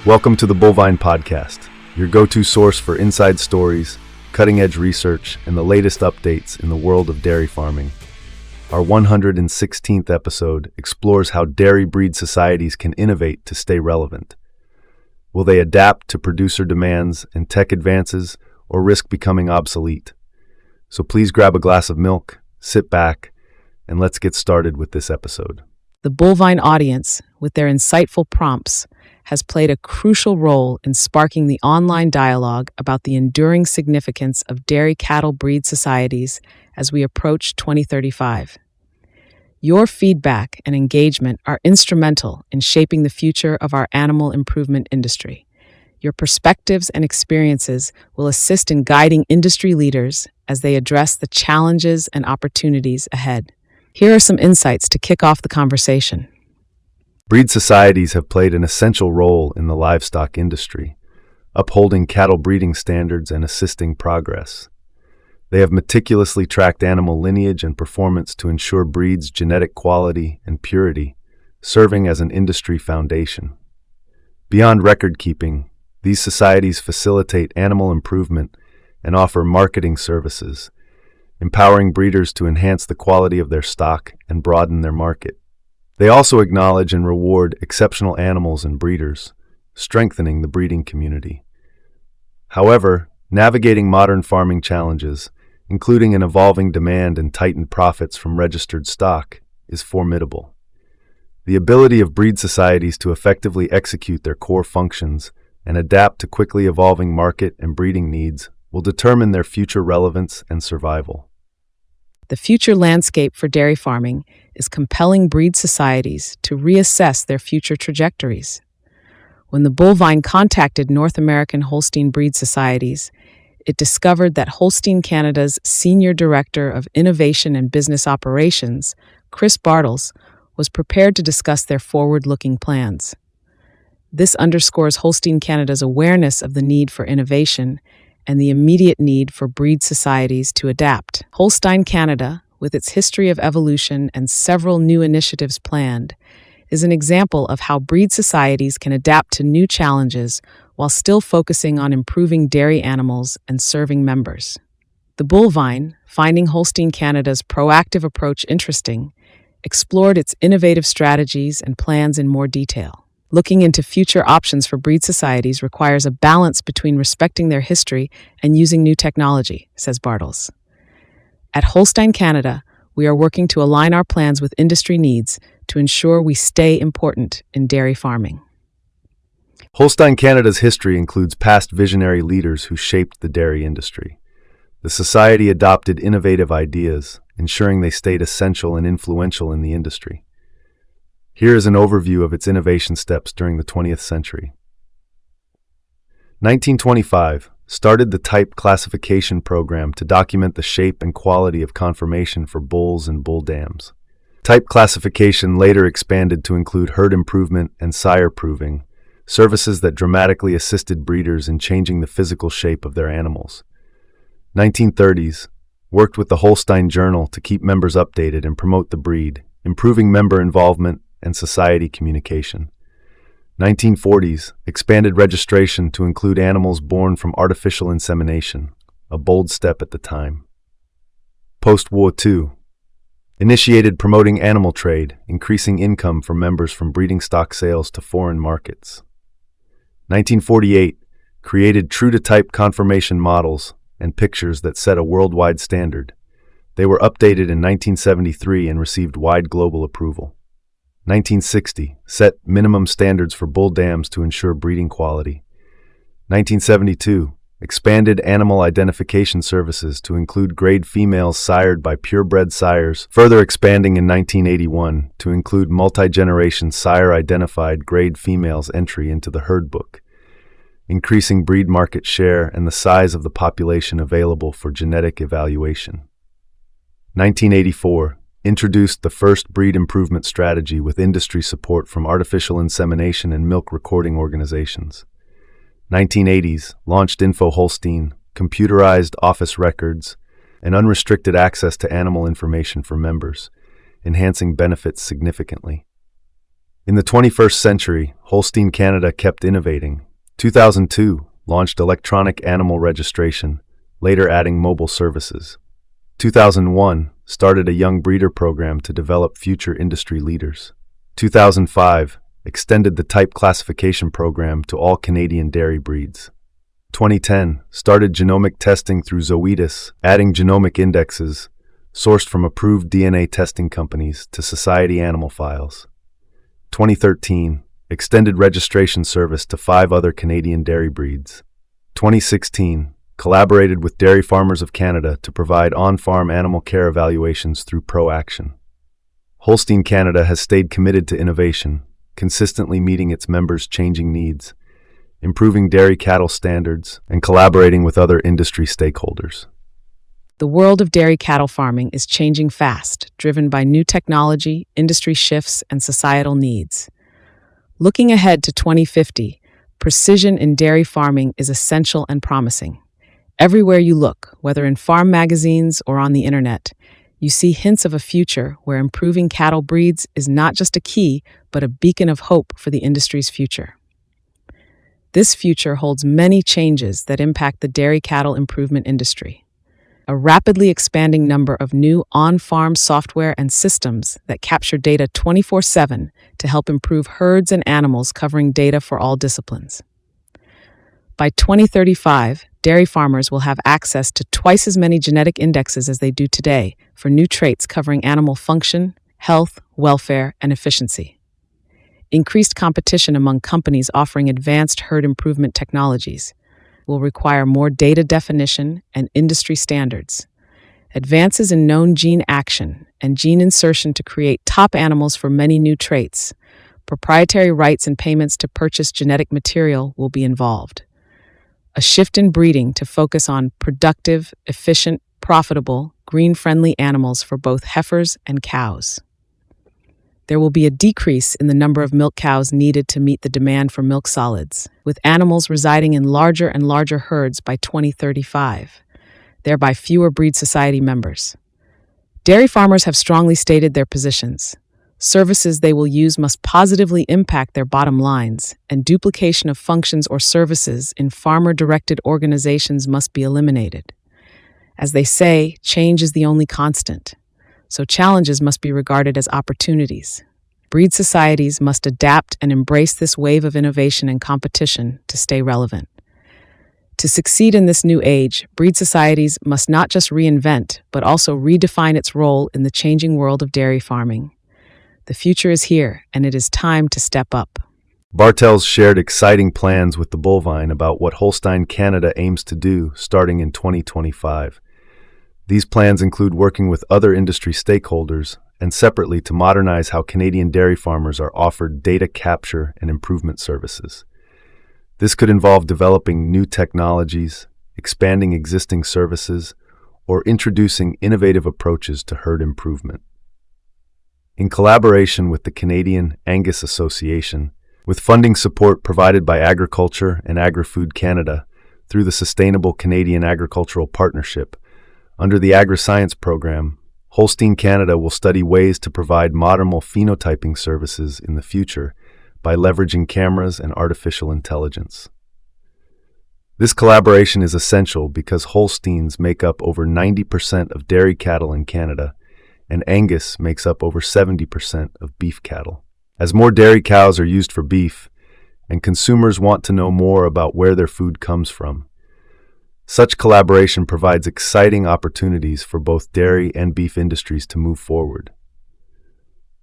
Welcome to the Bullvine podcast, your go-to source for inside stories, cutting-edge research, and the latest updates in the world of dairy farming. Our 116th episode explores how dairy breed societies can innovate to stay relevant. Will they adapt to producer demands and tech advances, or risk becoming obsolete? So please grab a glass of milk, sit back, and let's get started with this episode. The Bullvine audience, with their insightful prompts, has played a crucial role in sparking the online dialogue about the enduring significance of dairy cattle breed societies as we approach 2035. Your feedback and engagement are instrumental in shaping the future of our animal improvement industry. Your perspectives and experiences will assist in guiding industry leaders as they address the challenges and opportunities ahead. Here are some insights to kick off the conversation. Breed societies have played an essential role in the livestock industry, upholding cattle breeding standards and assisting progress. They have meticulously tracked animal lineage and performance to ensure breeds' genetic quality and purity, serving as an industry foundation. Beyond record-keeping, these societies facilitate animal improvement and offer marketing services, empowering breeders to enhance the quality of their stock and broaden their market. They also acknowledge and reward exceptional animals and breeders, strengthening the breeding community. However, navigating modern farming challenges, including an evolving demand and tightened profits from registered stock, is formidable. The ability of breed societies to effectively execute their core functions and adapt to quickly evolving market and breeding needs will determine their future relevance and survival. The future landscape for dairy farming is compelling breed societies to reassess their future trajectories. When the Bullvine contacted North American Holstein breed societies, it discovered that Holstein Canada's Senior Director of Innovation and Business Operations, Chris Bartles, was prepared to discuss their forward-looking plans. This underscores Holstein Canada's awareness of the need for innovation and the immediate need for breed societies to adapt. Holstein Canada, with its history of evolution and several new initiatives planned, is an example of how breed societies can adapt to new challenges while still focusing on improving dairy animals and serving members. The Bullvine, finding Holstein Canada's proactive approach interesting, explored its innovative strategies and plans in more detail. Looking into future options for breed societies requires a balance between respecting their history and using new technology, says Bartles. At Holstein Canada, we are working to align our plans with industry needs to ensure we stay important in dairy farming. Holstein Canada's history includes past visionary leaders who shaped the dairy industry. The society adopted innovative ideas, ensuring they stayed essential and influential in the industry. Here is an overview of its innovation steps during the 20th century. 1925 started the type classification program to document the shape and quality of conformation for bulls and bull dams. Type classification later expanded to include herd improvement and sire proving, services that dramatically assisted breeders in changing the physical shape of their animals. 1930s worked with the Holstein Journal to keep members updated and promote the breed, improving member involvement and society communication. 1940s expanded registration to include animals born from artificial insemination, a bold step at the time. Post-War II initiated promoting animal trade, increasing income for members from breeding stock sales to foreign markets. 1948 created true-to-type conformation models and pictures that set a worldwide standard. They were updated in 1973 and received wide global approval. 1960 set minimum standards for bull dams to ensure breeding quality. 1972 expanded animal identification services to include grade females sired by purebred sires, further expanding in 1981 to include multi-generation sire-identified grade females entry into the herd book, increasing breed market share and the size of the population available for genetic evaluation. 1984 introduced the first breed improvement strategy with industry support from artificial insemination and milk recording organizations. 1980s launched Info Holstein, computerized office records, and unrestricted access to animal information for members, enhancing benefits significantly. In the 21st century, Holstein Canada kept innovating. 2002 launched electronic animal registration, later adding mobile services. 2001 started a young breeder program to develop future industry leaders. 2005 extended the type classification program to all Canadian dairy breeds. 2010 started genomic testing through Zoetis, adding genomic indexes sourced from approved DNA testing companies to society animal files. 2013 extended registration service to 5 other Canadian dairy breeds. 2016 collaborated with Dairy Farmers of Canada to provide on-farm animal care evaluations through ProAction. Holstein Canada has stayed committed to innovation, consistently meeting its members' changing needs, improving dairy cattle standards, and collaborating with other industry stakeholders. The world of dairy cattle farming is changing fast, driven by new technology, industry shifts, and societal needs. Looking ahead to 2050, precision in dairy farming is essential and promising. Everywhere you look, whether in farm magazines or on the internet, you see hints of a future where improving cattle breeds is not just a key, but a beacon of hope for the industry's future. This future holds many changes that impact the dairy cattle improvement industry. A rapidly expanding number of new on-farm software and systems that capture data 24/7 to help improve herds and animals, covering data for all disciplines. By 2035, dairy farmers will have access to twice as many genetic indexes as they do today for new traits covering animal function, health, welfare, and efficiency. Increased competition among companies offering advanced herd improvement technologies will require more data definition and industry standards. Advances in known gene action and gene insertion to create top animals for many new traits. Proprietary rights and payments to purchase genetic material will be involved. A shift in breeding to focus on productive, efficient, profitable, green-friendly animals for both heifers and cows. There will be a decrease in the number of milk cows needed to meet the demand for milk solids, with animals residing in larger and larger herds by 2035, thereby fewer breed society members. Dairy farmers have strongly stated their positions. Services they will use must positively impact their bottom lines, and duplication of functions or services in farmer-directed organizations must be eliminated. As they say, change is the only constant, so challenges must be regarded as opportunities. Breed societies must adapt and embrace this wave of innovation and competition to stay relevant. To succeed in this new age, breed societies must not just reinvent, but also redefine its role in the changing world of dairy farming. The future is here, and it is time to step up. Bartels shared exciting plans with the Bullvine about what Holstein Canada aims to do starting in 2025. These plans include working with other industry stakeholders and separately to modernize how Canadian dairy farmers are offered data capture and improvement services. This could involve developing new technologies, expanding existing services, or introducing innovative approaches to herd improvement. In collaboration with the Canadian Angus Association, with funding support provided by Agriculture and Agri-Food Canada through the Sustainable Canadian Agricultural Partnership, under the Agri-Science program, Holstein Canada will study ways to provide modern phenotyping services in the future by leveraging cameras and artificial intelligence. This collaboration is essential because Holsteins make up over 90% of dairy cattle in Canada, and Angus makes up over 70% of beef cattle. As more dairy cows are used for beef, and consumers want to know more about where their food comes from, such collaboration provides exciting opportunities for both dairy and beef industries to move forward.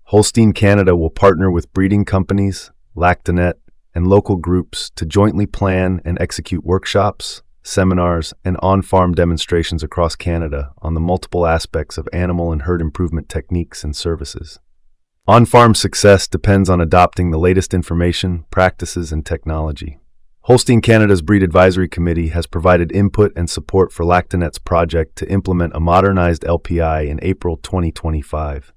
Holstein Canada will partner with breeding companies, Lactanet, and local groups to jointly plan and execute workshops, seminars, and on-farm demonstrations across Canada on the multiple aspects of animal and herd improvement techniques and services. On-farm success depends on adopting the latest information, practices, and technology. Holstein Canada's Breed Advisory Committee has provided input and support for Lactanet's project to implement a modernized LPI in April 2025.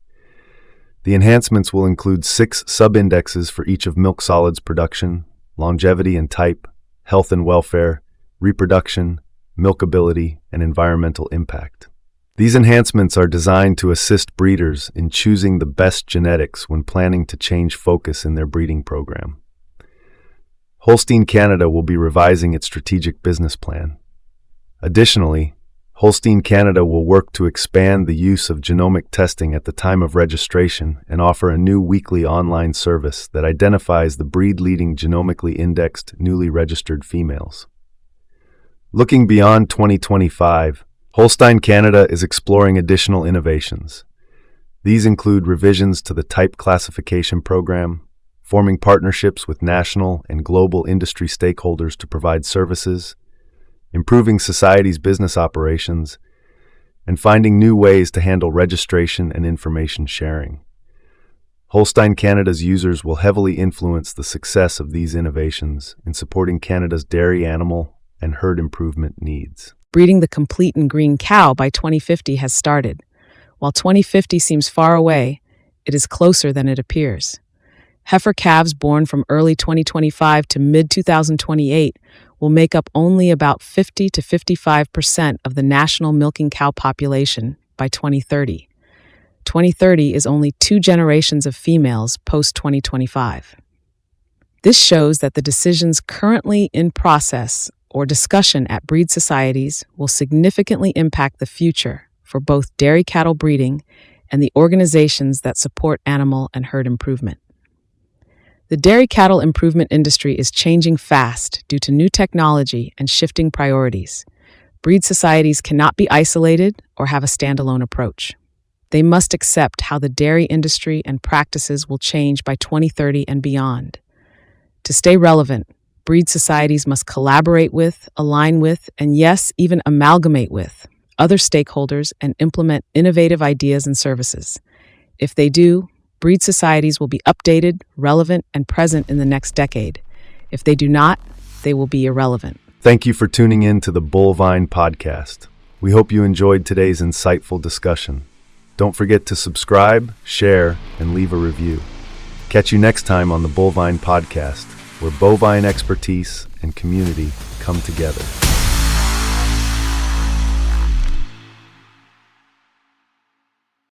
The enhancements will include 6 sub-indexes for each of milk solids production, longevity and type, health and welfare, reproduction, milkability, and environmental impact. These enhancements are designed to assist breeders in choosing the best genetics when planning to change focus in their breeding program. Holstein Canada will be revising its strategic business plan. Additionally, Holstein Canada will work to expand the use of genomic testing at the time of registration and offer a new weekly online service that identifies the breed-leading genomically indexed, newly registered females. Looking beyond 2025, Holstein Canada is exploring additional innovations. These include revisions to the type classification program, forming partnerships with national and global industry stakeholders to provide services, improving society's business operations, and finding new ways to handle registration and information sharing. Holstein Canada's users will heavily influence the success of these innovations in supporting Canada's dairy animal and herd improvement needs. Breeding the complete and green cow by 2050 has started. While 2050 seems far away, it is closer than it appears. Heifer calves born from early 2025 to mid-2028 will make up only about 50 to 55% of the national milking cow population by 2030. 2030 is only 2 generations of females post-2025. This shows that the decisions currently in process or discussion at breed societies will significantly impact the future for both dairy cattle breeding and the organizations that support animal and herd improvement. The dairy cattle improvement industry is changing fast due to new technology and shifting priorities. Breed societies cannot be isolated or have a standalone approach. They must accept how the dairy industry and practices will change by 2030 and beyond. To stay relevant, breed societies must collaborate with, align with, and yes, even amalgamate with other stakeholders and implement innovative ideas and services. If they do, breed societies will be updated, relevant, and present in the next decade. If they do not, they will be irrelevant. Thank you for tuning in to the Bullvine podcast. We hope you enjoyed today's insightful discussion. Don't forget to subscribe, share, and leave a review. Catch you next time on the Bullvine podcast, where bovine expertise and community come together.